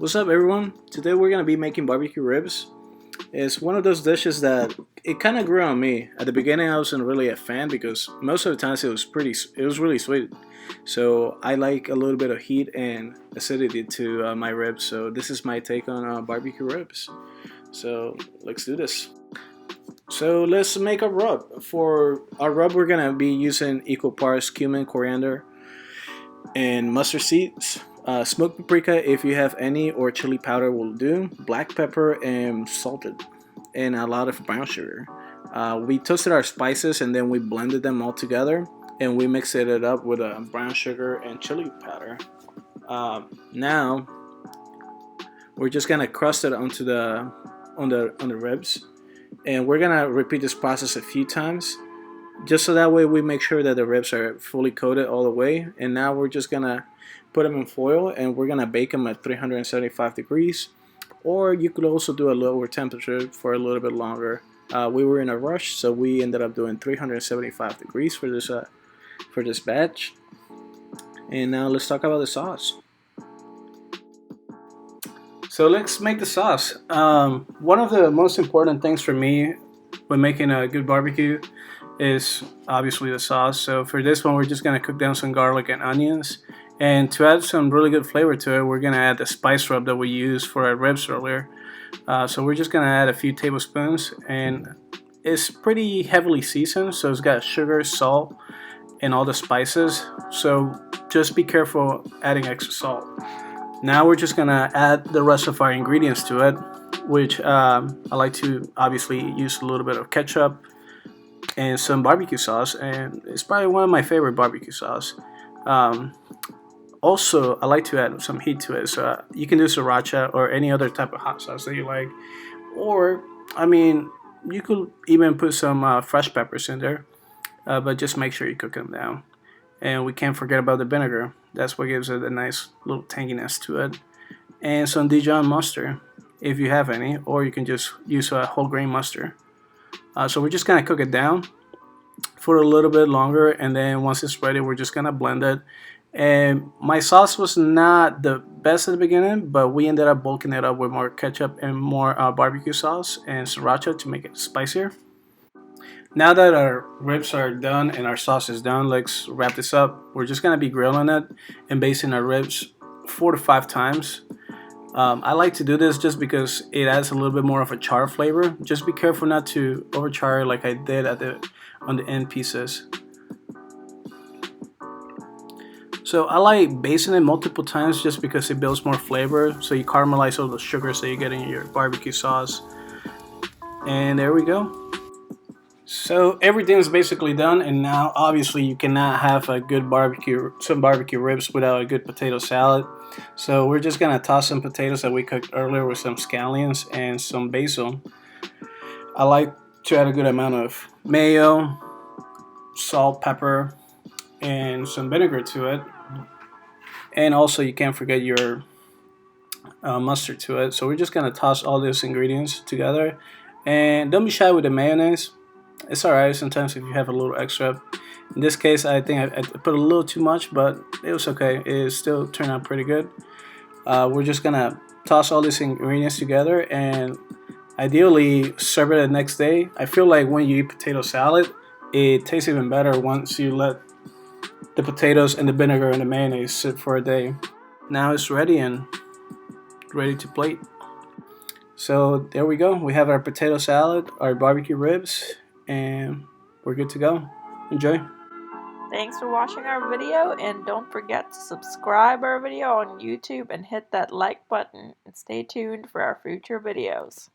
What's up, everyone? Today we're gonna be making barbecue ribs. It's one of those dishes that it kind of grew on me. At the beginning, I wasn't really a fan because most of the times it was really sweet. So I like a little bit of heat and acidity to my ribs. So this is my take on barbecue ribs. So let's do this. So let's make a rub. For our rub, we're gonna be using equal parts cumin, coriander, and mustard seeds. Smoked paprika, if you have any, or chili powder will do. Black pepper and salted, and a lot of brown sugar. We toasted our spices and then we blended them all together, and we mixed it up with brown sugar and chili powder. Now we're just gonna crust it onto the on the ribs, and we're gonna repeat this process a few times just so that way we make sure that the ribs are fully coated all the way. And now we're just gonna put them in foil and we're gonna bake them at 375 degrees, or you could also do a lower temperature for a little bit longer. We were in a rush, so we ended up doing 375 degrees for this batch. And now let's talk about the sauce. So let's make the sauce. One of the most important things for me when making a good barbecue is obviously the sauce. So for this one, we're just gonna cook down some garlic and onions, and to add some really good flavor to it, we're gonna add the spice rub that we used for our ribs earlier. So we're just gonna add a few tablespoons, and it's pretty heavily seasoned, so it's got sugar, salt, and all the spices. So just be careful adding extra salt. Now we're just gonna add the rest of our ingredients to it, which I like to obviously use a little bit of ketchup and some barbecue sauce, and it's probably one of my favorite barbecue sauce. Also, I like to add some heat to it, so you can do sriracha or any other type of hot sauce that you like, or I mean, you could even put some fresh peppers in there, but just make sure you cook them down. And we can't forget about the vinegar. That's what gives it a nice little tanginess to it, and some Dijon mustard if you have any, or you can just use a whole grain mustard. So we're just gonna cook it down for a little bit longer, and then once it's ready, we're just gonna blend it. And my sauce was not the best at the beginning, but we ended up bulking it up with more ketchup and more barbecue sauce and sriracha to make it spicier. Now that our ribs are done and our sauce is done, let's wrap this up. We're just gonna be grilling it and basting our ribs 4 to 5 times. I like to do this just because it adds a little bit more of a char flavor. Just be careful not to overchar it like I did on the end pieces. So I like basting it multiple times just because it builds more flavor. So you caramelize all the sugars that you get in your barbecue sauce. And there we go. So everything is basically done, and now obviously you cannot have some barbecue ribs without a good potato salad. So we're just gonna toss some potatoes that we cooked earlier with some scallions and some basil. I like to add a good amount of mayo, salt, pepper, and some vinegar to it. And also you can't forget your mustard to it. So we're just gonna toss all these ingredients together, and don't be shy with the mayonnaise. It's alright sometimes if you have a little extra. In this case, I think I put a little too much, but it was okay. It still turned out pretty good. We're just gonna toss all these ingredients together and ideally serve it the next day. I feel like when you eat potato salad, it tastes even better once you let the potatoes and the vinegar and the mayonnaise sit for a day. Now it's ready and ready to plate. So there we go. We have our potato salad, our barbecue ribs, and we're good to go. Enjoy. Thanks for watching our video, and don't forget to subscribe our video on YouTube and hit that like button, and stay tuned for our future videos.